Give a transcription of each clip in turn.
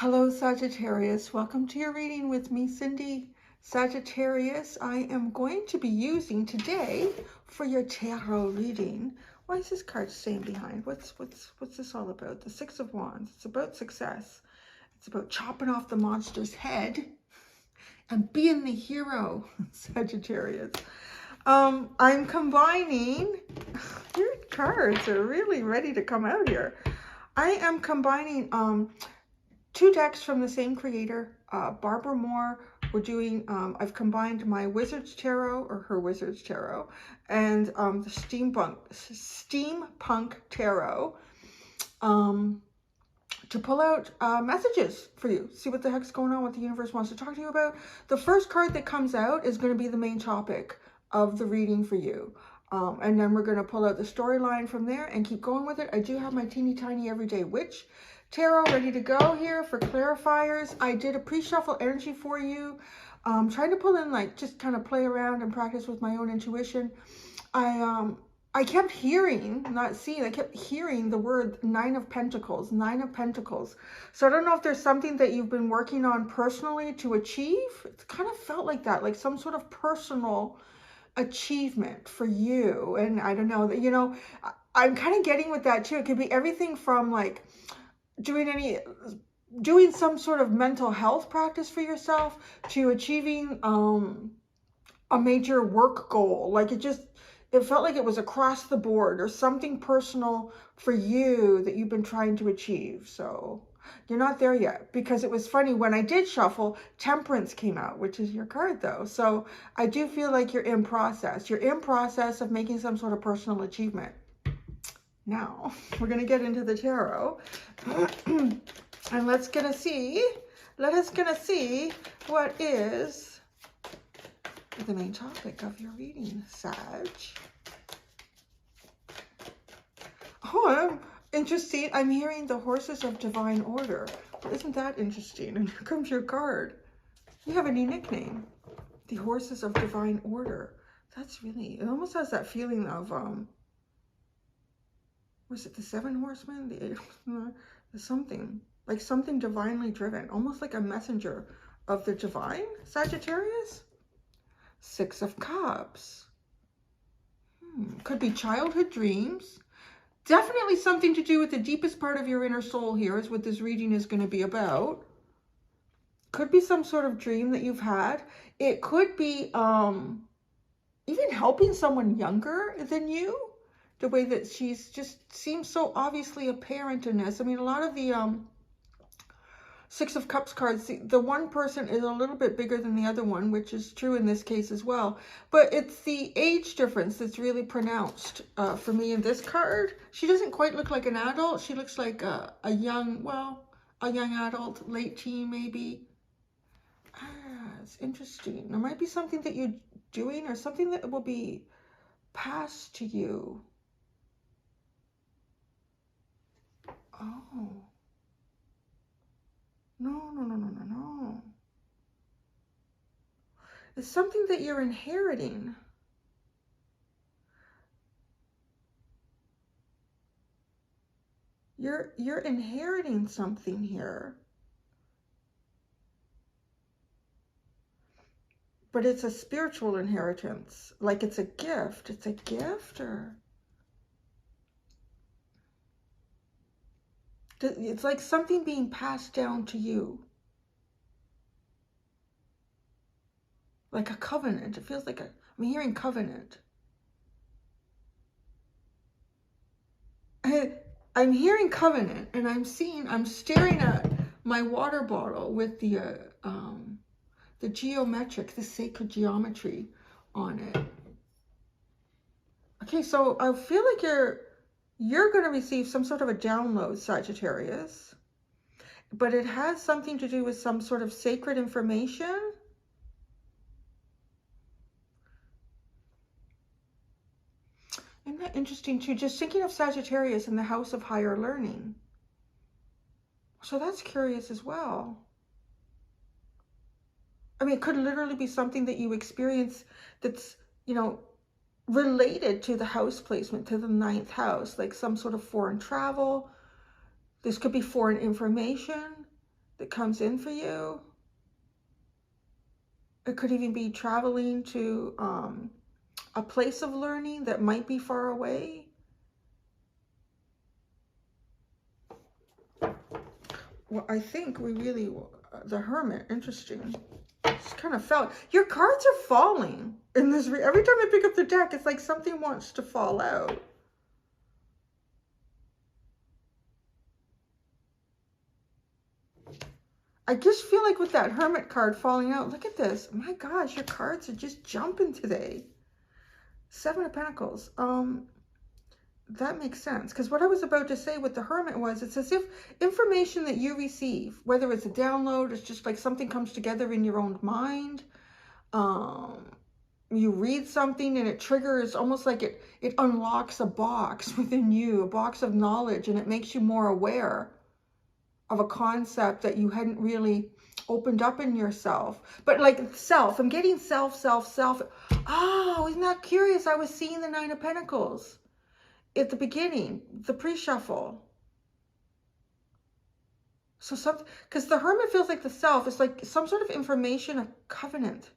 Hello, Sagittarius. Welcome to your reading with me, Cindy. Sagittarius, I am going to be using today for your tarot reading. Why is this card staying behind? What's this all about? The Six of Wands. It's about success. It's about chopping off the monster's head and being the hero, Sagittarius. I'm combining, your cards are really ready to come out here. I am combining two decks from the same creator, Barbara Moore. We're doing, I've combined my Wizard's Tarot, or her Wizard's Tarot, and the Steampunk Tarot to pull out messages for you. See what the heck's going on, what the universe wants to talk to you about. The first card that comes out is going to be the main topic of the reading for you. And then we're going to pull out the storyline from there and keep going with it. I do have my teeny tiny everyday witch tarot ready to go here for clarifiers. I did a pre-shuffle energy for you. Trying to pull in, like, just kind of play around and practice with my own intuition. I kept hearing, not seeing, I kept hearing the word Nine of Pentacles, Nine of Pentacles. So I don't know if there's something that you've been working on personally to achieve. It kind of felt like that, like some sort of personal achievement for you. And I don't know, that, you know, I'm kind of getting with that too. It could be everything from like doing some sort of mental health practice for yourself to achieving a major work goal. Like it felt like it was across the board, or something personal for you that you've been trying to achieve. So you're not there yet, because it was funny when I did shuffle, Temperance came out, which is your card though. So I do feel like you're in process. You're in process of making some sort of personal achievement. Now we're going to get into the tarot and let us gonna see what is the main topic of your reading, Sag. Oh, interesting. I'm hearing the Horses of Divine Order. Well, isn't that interesting? And here comes your card. You have a new nickname, the Horses of Divine Order. That's really, it almost has that feeling of, was it the Seven Horsemen? The Eight Horsemen? Something, like something divinely driven, almost like a messenger of the divine, Sagittarius. Six of Cups. Could be childhood dreams. Definitely something to do with the deepest part of your inner soul here is what this reading is going to be about. Could be some sort of dream that you've had. It could be even helping someone younger than you. The way that she's just seems so obviously a parent in this. I mean, a lot of the Six of Cups cards, the one person is a little bit bigger than the other one, which is true in this case as well. But it's the age difference that's really pronounced for me in this card. She doesn't quite look like an adult. She looks like a young adult, late teen maybe. It's interesting. There might be something that you're doing or something that will be passed to you. Oh. No. It's something that you're inheriting. You're inheriting something here. But it's a spiritual inheritance. Like it's a gift. It's a gift, or it's like something being passed down to you. Like a covenant. It feels like I'm hearing covenant. I'm hearing covenant, and I'm staring at my water bottle with the geometric, the sacred geometry on it. Okay, so I feel like you're going to receive some sort of a download, Sagittarius, but it has something to do with some sort of sacred information. Isn't that interesting too? Just thinking of Sagittarius in the house of higher learning. So that's curious as well. I mean, it could literally be something that you experience that's, you know, related to the house placement, to the 9th house, like some sort of foreign travel. This could be foreign information. that comes in for you. It could even be traveling to a place of learning that might be far away. Well, I think we really, the Hermit, interesting. Just kind of fell. Your cards are falling in this. Every time I pick up the deck, it's like something wants to fall out. I just feel like with that Hermit card falling out, look at this. My gosh, your cards are just jumping today. 7 of Pentacles. That makes sense. Because what I was about to say with the Hermit was, it's as if information that you receive, whether it's a download, it's just like something comes together in your own mind. You read something and it triggers, almost like it unlocks a box within you, a box of knowledge, and it makes you more aware of a concept that you hadn't really opened up in yourself. But like self, I'm getting self. Oh, isn't that curious? I was seeing the 9 of Pentacles at the beginning, the pre-shuffle. So something, because the Hermit feels like the self is like some sort of information, a covenant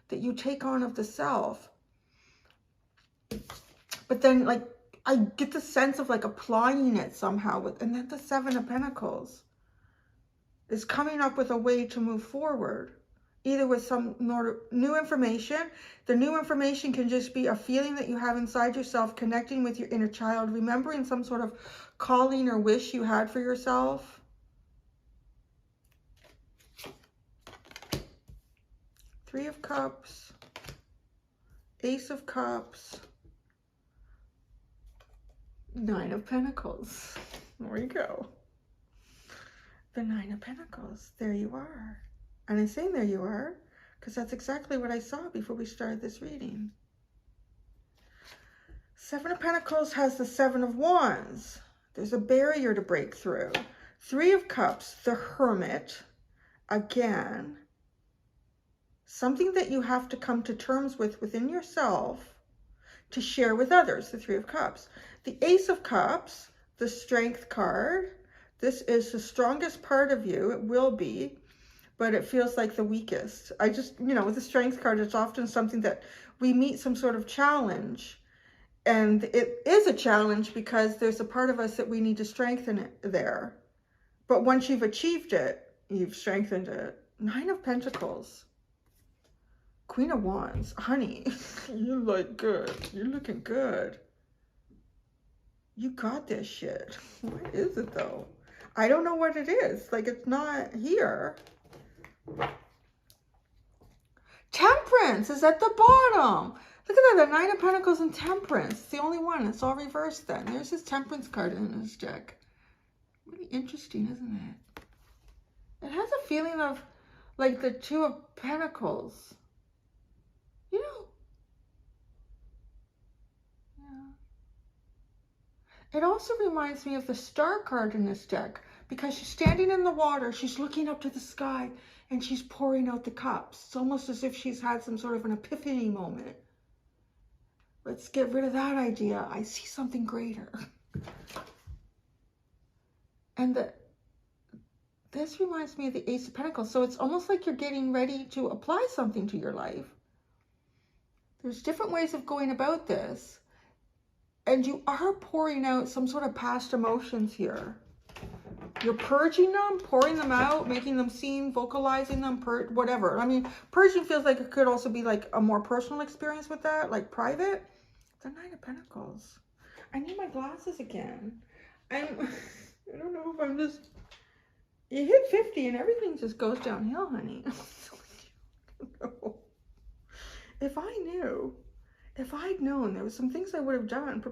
that you take on of the self. But then like, I get the sense of like applying it somehow with, and then the 7 of Pentacles is coming up with a way to move forward, either with some new information. The new information can just be a feeling that you have inside yourself, connecting with your inner child, remembering some sort of calling or wish you had for yourself. Three of Cups, Ace of Cups, 9 of Pentacles. There you go. The 9 of Pentacles. There you are. And I'm saying there you are because that's exactly what I saw before we started this reading. 7 of Pentacles has the 7 of Wands. There's a barrier to break through. 3 of Cups, the Hermit. Again, something that you have to come to terms with within yourself to share with others, the 3 of Cups. The Ace of Cups, the Strength card. This is the strongest part of you. It will be, but it feels like the weakest. I just, you know, with the Strength card, it's often something that we meet some sort of challenge. And it is a challenge because there's a part of us that we need to strengthen it there. But once you've achieved it, you've strengthened it. 9 of Pentacles. Queen of Wands. Honey, you look good. You're looking good. You got this shit. What is it though? I don't know what it is. Like, it's not here. Temperance is at the bottom. Look at that, the 9 of Pentacles and Temperance. It's the only one. It's all reversed then. There's his Temperance card in his deck. Really interesting, isn't it? It has a feeling of like the 2 of Pentacles. You know. Yeah. It also reminds me of the Star card in this deck because she's standing in the water. She's looking up to the sky and she's pouring out the cups. It's almost as if she's had some sort of an epiphany moment. Let's get rid of that idea. I see something greater. And this reminds me of the Ace of Pentacles. So it's almost like you're getting ready to apply something to your life. There's different ways of going about this. And you are pouring out some sort of past emotions here. You're purging them, pouring them out, making them seen, vocalizing them, whatever. I mean, purging feels like it could also be like a more personal experience with that, like private. The 9 of Pentacles. I need my glasses again. I don't know if I'm just... You hit 50 and everything just goes downhill, honey. No. If I knew, if I'd known, there was some things I would have done.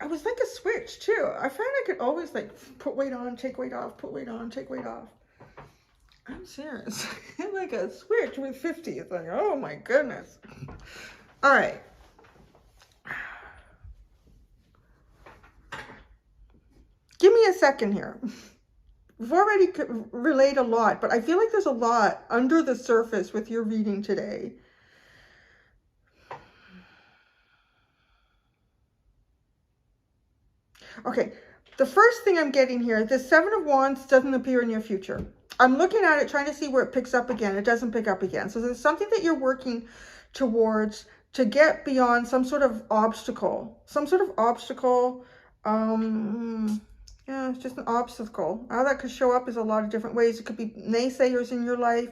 I was like a switch too. I found I could always like put weight on, take weight off, put weight on, take weight off. I'm serious. Like a switch with 50. It's like, oh my goodness. All right. Give me a second here. We've already relayed a lot, but I feel like there's a lot under the surface with your reading today. Okay, The first thing I'm getting here, the Seven of Wands doesn't appear in your future. I'm looking at it, trying to see where it picks up again. It doesn't pick up again. So there's something that you're working towards to get beyond some sort of obstacle. Some sort of obstacle. Yeah, it's just an obstacle. How that could show up is a lot of different ways. It could be naysayers in your life.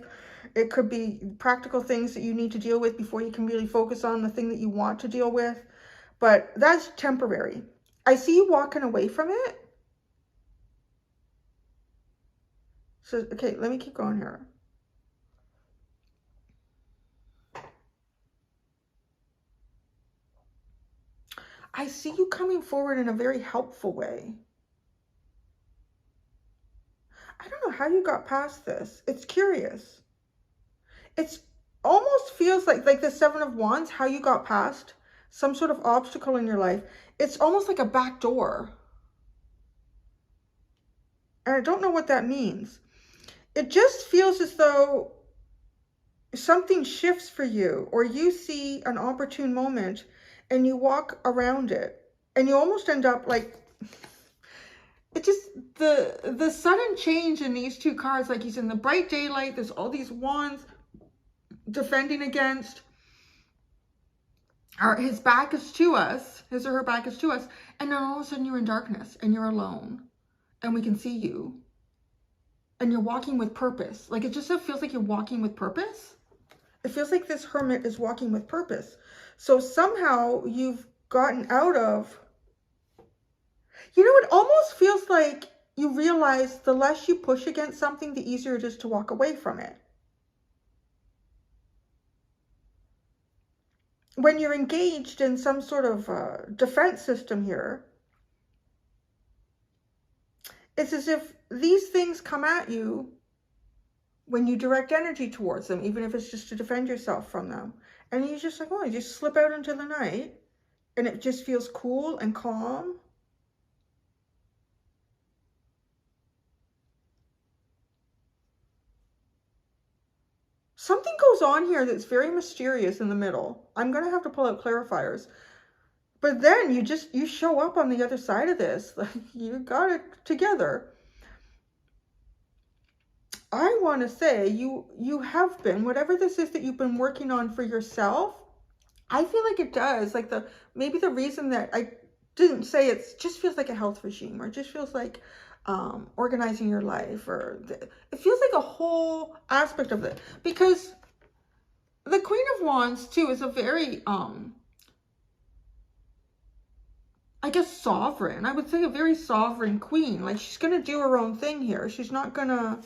It could be practical things that you need to deal with before you can really focus on the thing that you want to deal with. But that's temporary. I see you walking away from it. So, okay, let me keep going here. I see you coming forward in a very helpful way. I don't know how you got past this. It's curious. It's almost feels like the Seven of Wands, how you got past some sort of obstacle in your life. It's almost like a back door. And I don't know what that means. It just feels as though something shifts for you, or you see an opportune moment and you walk around it, and you almost end up like, it just, the sudden change in these two cards, like he's in the bright daylight, there's all these wands defending against, or his back is to us, his or her back is to us, and then all of a sudden you're in darkness and you're alone and we can see you and you're walking with purpose. Like it just feels like you're walking with purpose. It feels like this hermit is walking with purpose. So somehow you've gotten out of, you know, it almost feels like you realize the less you push against something, the easier it is to walk away from it. When you're engaged in some sort of defense system here, it's as if these things come at you when you direct energy towards them, even if it's just to defend yourself from them. And you just like, oh, you just slip out into the night and it just feels cool and calm. Something goes on here that's very mysterious in the middle. I'm going to have to pull out clarifiers. But then you show up on the other side of this. Like you got it together. I want to say you have been, whatever this is that you've been working on for yourself, I feel like it does. Like maybe the reason that I didn't say it just feels like a health regime, or it just feels like organizing your life, or it feels like a whole aspect of it, because the Queen of Wands too is a very I guess sovereign. I would say a very sovereign queen. Like she's gonna do her own thing here. She's not gonna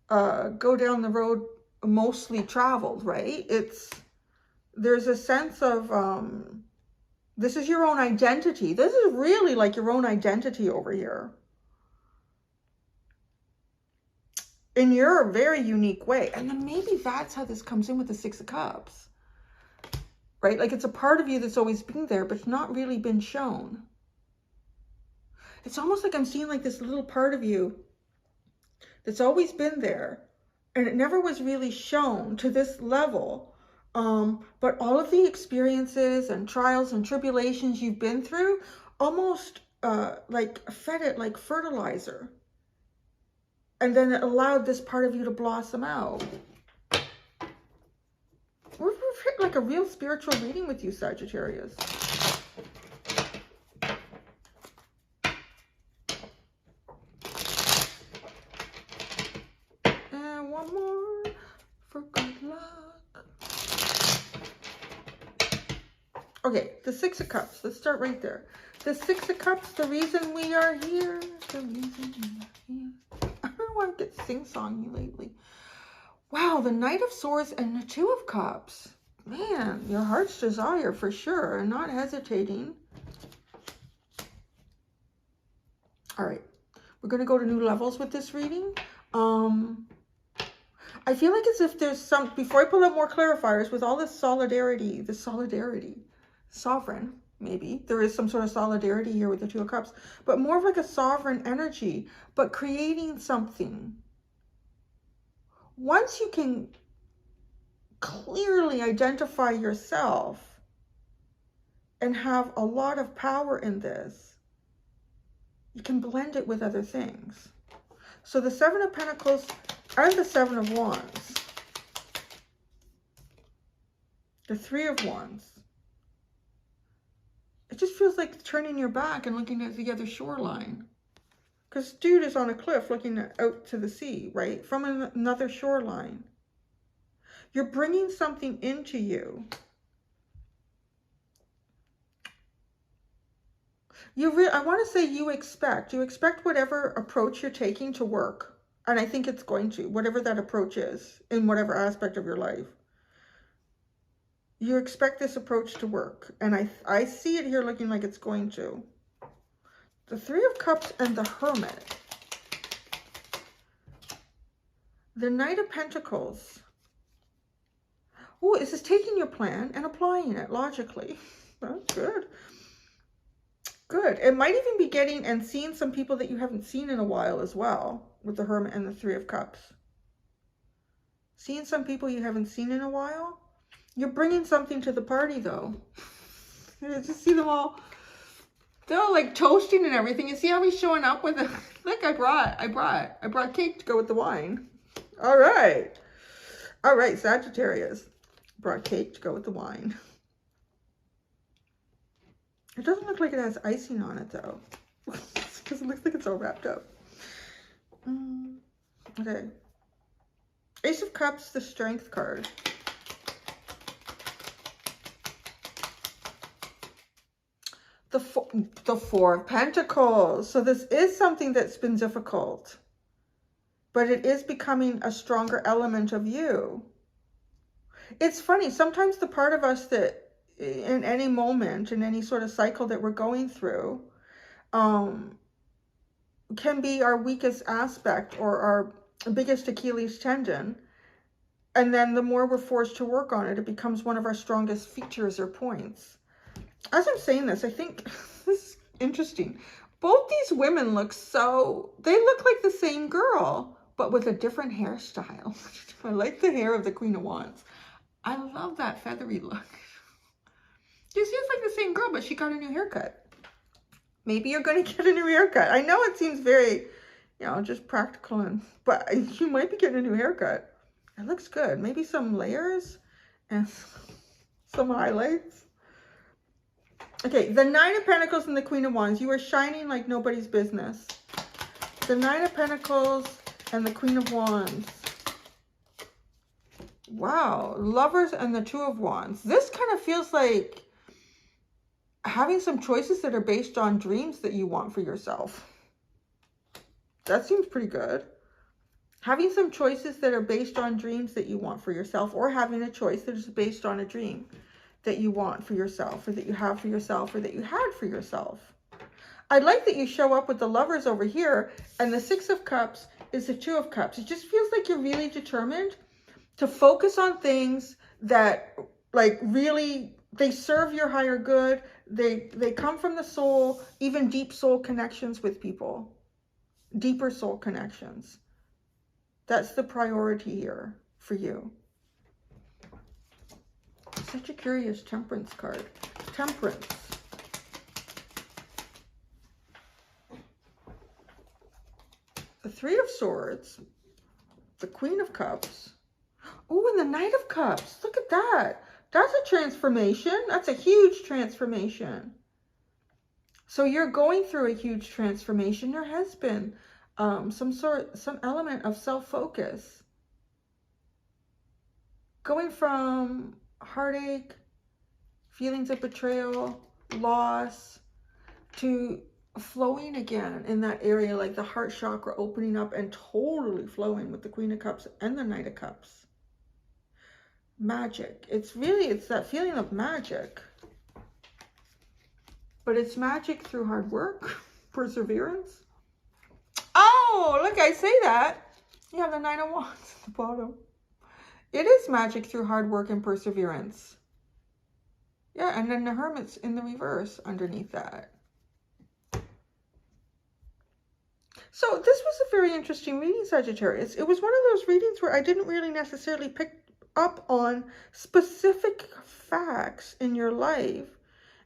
go down the road mostly traveled, right? There's a sense of this is your own identity. This is really like your own identity over here in your very unique way. And then maybe that's how this comes in with the Six of Cups, right? Like it's a part of you that's always been there, but it's not really been shown. It's almost like I'm seeing like this little part of you that's always been there, and it never was really shown to this level. But all of the experiences and trials and tribulations you've been through almost like fed it like fertilizer. And then it allowed this part of you to blossom out. We've hit like a real spiritual reading with you, Sagittarius. And one more for good luck. Okay, the Six of Cups. Let's start right there. The Six of Cups, the reason we are here. The reason we are here. I don't want to get sing-songy lately. Wow, the Knight of Swords and the Two of Cups. Man, your heart's desire for sure. Not hesitating. All right. We're going to go to new levels with this reading. I feel like as if there's some, before I pull out more clarifiers, with all this solidarity, sovereign, maybe. There is some sort of solidarity here with the Two of Cups, but more of like a sovereign energy, but creating something. Once you can clearly identify yourself and have a lot of power in this, You can blend it with other things. So the Seven of Pentacles and the Seven of Wands. The Three of Wands. It just feels like turning your back and looking at the other shoreline. Because dude is on a cliff looking out to the sea, right? From another shoreline. You're bringing something into you. I want to say you expect whatever approach you're taking to work. And I think it's going to, whatever that approach is, in whatever aspect of your life. You expect this approach to work. And I see it here looking like it's going to. The Three of Cups and the Hermit. The Knight of Pentacles. Oh, this is taking your plan and applying it logically. That's good. Good. It might even be getting and seeing some people that you haven't seen in a while as well, with the Hermit and the Three of Cups. Seeing some people you haven't seen in a while. You're bringing something to the party, though. You just see them all. They're all like toasting and everything. You see how he's showing up with it? Look, I brought cake to go with the wine. All right. All right, Sagittarius. Brought cake to go with the wine. It doesn't look like it has icing on it, though. Because it looks like it's all wrapped up. Okay. Ace of Cups, the Strength card. The Four of Pentacles. So this is something that's been difficult. But it is becoming a stronger element of you. It's funny. Sometimes the part of us that in any moment, in any sort of cycle that we're going through, can be our weakest aspect or our biggest Achilles tendon. And then the more we're forced to work on it, it becomes one of our strongest features or points. As I'm saying this, I think this is interesting. Both these women look they look like the same girl, but with a different hairstyle. I like the hair of the Queen of Wands. I love that feathery look. She seems like the same girl, but she got a new haircut. Maybe you're going to get a new haircut. I know it seems very, just practical, but you might be getting a new haircut. It looks good. Maybe some layers and some highlights. Okay, the Nine of Pentacles and the Queen of Wands. You are shining like nobody's business. The Nine of Pentacles and the Queen of Wands. Wow, Lovers and the Two of Wands. This kind of feels like having some choices that are based on dreams that you want for yourself. That seems pretty good. Having some choices that are based on dreams that you want for yourself, or having a choice that is based on a dream that you want for yourself, or that you have for yourself, or that you had for yourself. I like that you show up with the Lovers over here, and the Six of Cups is the Two of Cups. It just feels like you're really determined to focus on things that, like, really, they serve your higher good. They come from the soul, even deep soul connections with people. Deeper soul connections. That's the priority here for you. Such a curious Temperance card. Temperance. The Three of Swords. The Queen of Cups. Oh, and the Knight of Cups. Look at that. That's a transformation. That's a huge transformation. So you're going through a huge transformation. There has been some element of self-focus. Going from heartache, feelings of betrayal, loss, to flowing again in that area, like the heart chakra opening up and totally flowing with the Queen of Cups and the Knight of Cups. Magic. It's that feeling of magic. But it's magic through hard work, perseverance. Oh, look, I say that. You have the Nine of Wands at the bottom. It is magic through hard work and perseverance. Yeah, and then the Hermit's in the reverse underneath that. So this was a very interesting reading, Sagittarius. It was one of those readings where I didn't really necessarily pick up on specific facts in your life.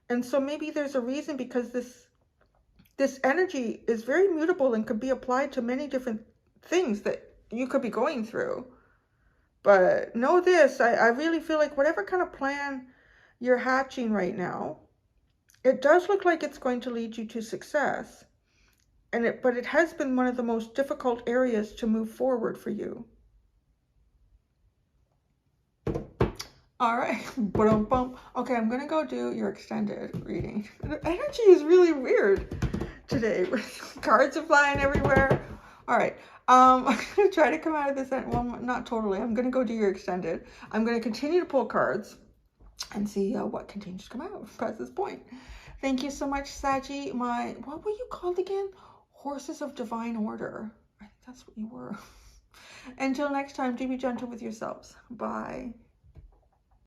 And so maybe there's a reason, because this this energy is very mutable and could be applied to many different things that you could be going through. But know this, I really feel like whatever kind of plan you're hatching right now, it does look like it's going to lead you to success. But it has been one of the most difficult areas to move forward for you. All right. Okay, I'm going to go do your extended reading. The energy is really weird today. Cards are flying everywhere. All right. I'm going to try to come out of this. Well, not totally. I'm going to go do your extended. I'm going to continue to pull cards and see what continues to come out past this point. Thank you so much, Saggy. What were you called again? Horses of Divine Order. I think that's what you were. Until next time, do be gentle with yourselves. Bye.